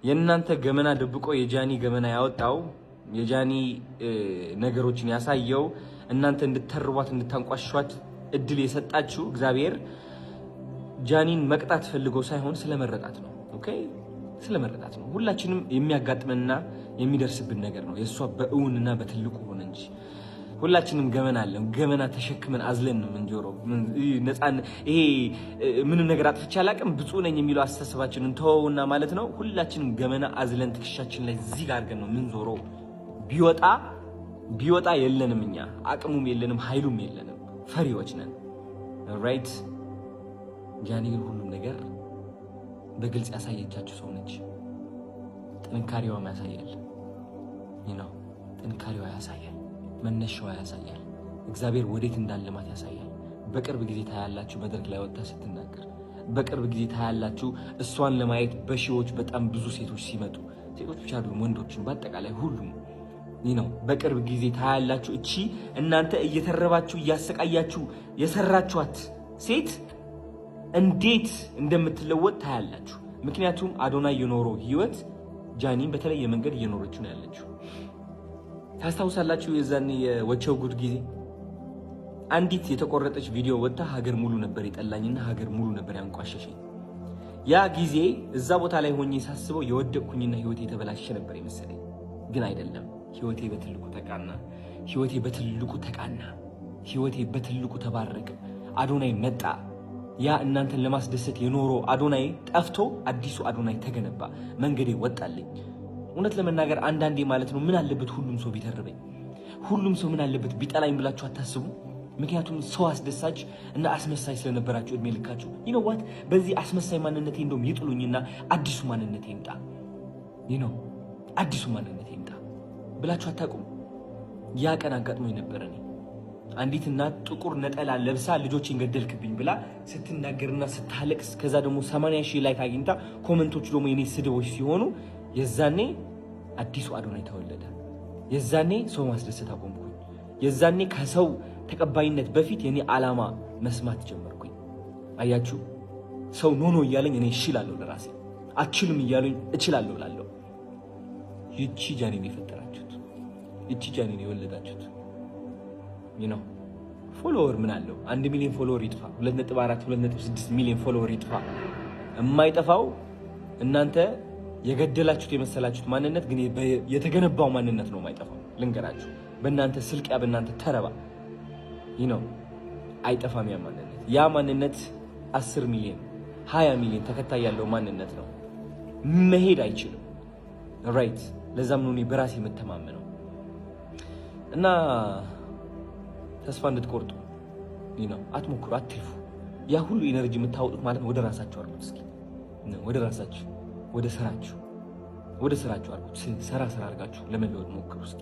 የእናንተ ገመና ደብቆ የጃኒ ገመና ያወጣው የጃኒ ነገሮችን ያሳየው እናንተ እንድትተርቧት እንድታንቋሽሿት እድል የሰጣችሁ እግዚአብሔር ጃኒን መቅጣት ፈልጎ ሳይሆን ስለመረጣት ነው። ኦኬ ስለመረጣት ነው። ሁላችንም የሚያጋጥመንና የሚደርስብን ነገር ነው። የሷ በእውንና በትልቁ ሆነ እንጂ ሁላችንም ገመና አለን። ገመና ተሸክመን አዝለን ነው ምንጆረው። ነፃን ይሄ ምንም ነገር አጥፍቼ አላቅም ብፁዕ ነኝ የሚለው አስተሳሰባችንን ተወውና ማለት ነው። ሁላችንም ገመና አዝለን ትከሻችን ላይ እዚህ ጋር አድርገን ነው ምንዞረው። ቢወጣ የለንም እኛ አቅሙም የለንም ኃይሉም የለንም። ፈሪዎች ነን። ራይት ጃኒ ግን ሁሉም ነገር በግልጽ ያሳየቻችሁ ሰው ነች። ጥንካሬዋም ያሳያል። ጥንካሬዋ ያሳያል። መነሻዋ ያሳያል። እግዚአብሔር ወዴት እንዳለማት ያሳያል። በቅርብ ጊዜ ታያላችሁ መድረክ ላይ ወጣ ስትናገር። በቅርብ ጊዜ ታያላችሁ እሷን ለማየት በሺዎች በጣም ብዙ ሴቶች ሲመጡ፣ ሴቶች ብቻ አይደሉም ወንዶችን በአጠቃላይ ሁሉም በቅርብ ጊዜ ታያላችሁ። እቺ እናንተ እየተረባችሁ እያሰቃያችሁ የሰራችኋት ሴት እንዴት እንደምትለወጥ ታያላችሁ። ምክንያቱም አዶናይ የኖረው ህይወት ጃኒን በተለየ መንገድ እየኖረችው ነው ያለችው። ታስታውሳላችሁ የዛኔ የወቸው ጉድ ጊዜ አንዲት የተቆረጠች ቪዲዮ ወጣ ሀገር ሙሉ ነበር የጠላኝና ሀገር ሙሉ ነበር ያንቋሸሸኝ። ያ ጊዜ እዛ ቦታ ላይ ሆኜ ሳስበው የወደቅኩኝና ህይወቴ የተበላሸ ነበር የመሰለኝ። ግን አይደለም። ህይወቴ በትልቁ ተቃና። ህይወቴ በትልቁ ተባረከ። አዶናይ መጣ። ያ እናንተን ለማስደሰት የኖረው አዶናይ ጠፍቶ አዲሱ አዶናይ ተገነባ። መንገዴ ወጣልኝ። እውነት ለመናገር አንዳንዴ ማለት ነው ምን አለበት ሁሉም ሰው ቢተርበኝ፣ ሁሉም ሰው ምን አለበት ቢጠላኝ ብላችሁ አታስቡ? ምክንያቱም ሰው አስደሳች እና አስመሳይ ስለነበራችሁ እድሜ ልካችሁ ይነዋት በዚህ አስመሳይ ማንነቴ እንደውም ይጥሉኝና አዲሱ ማንነቴ ይምጣ አዲሱ ማንነቴ ይምጣ ብላችሁ አታውቁም? ያ ቀን አጋጥሞኝ ነበር። እኔ አንዲት እናት ጥቁር ነጠላ ለብሳ ልጆችን ገደልክብኝ ብላ ስትናገርና ስታለቅስ ከዛ ደግሞ 80,000 ላይክ አግኝታ ኮሜንቶቹ ደግሞ የኔ ስድቦች ሲሆኑ የዛኔ አዲሱ አዶናይ ተወለደ። የዛኔ ሰው ማስደሰት አቆምኩኝ። የዛኔ ከሰው ተቀባይነት በፊት የኔ ዓላማ መስማት ጀመርኩኝ። አያችሁ ሰው ኖኖ እያለኝ እኔ እችላለሁ ለራሴ፣ አትችልም እያሉኝ እችላለሁ ላለሁ። ይቺ ጃኒን የፈጠራችሁት፣ ይቺ ጃኒን የወለዳችሁት ፎሎወር ምን አለው? 1 ሚሊዮን ፎሎወር ይጥፋ፣ 2.4 2.6 ሚሊዮን ፎሎወር ይጥፋ። የማይጠፋው እናንተ የገደላችሁት የመሰላችሁት ማንነት ግን የተገነባው ማንነት ነው የማይጠፋው። ልንገራችሁ በእናንተ ስልቂያ በእናንተ ተረባ አይጠፋም ያ ማንነት። ያ ማንነት 10 ሚሊዮን 20 ሚሊዮን ተከታይ ያለው ማንነት ነው። መሄድ አይችልም። ራይት ለዛም ነው እኔ በራሴ የምተማመነው። እና ተስፋ እንድትቆርጡ አትሞክሩ፣ አትልፉ። ያ ሁሉ ኢነርጂ የምታወጡት ማለት ነው ወደ ራሳችሁ አድርጉት። እስኪ ወደ ራሳችሁ ወደ ስራችሁ አድርጉት። ሰራ አድርጋችሁ ለመለወጥ ሞክሩ እስኪ።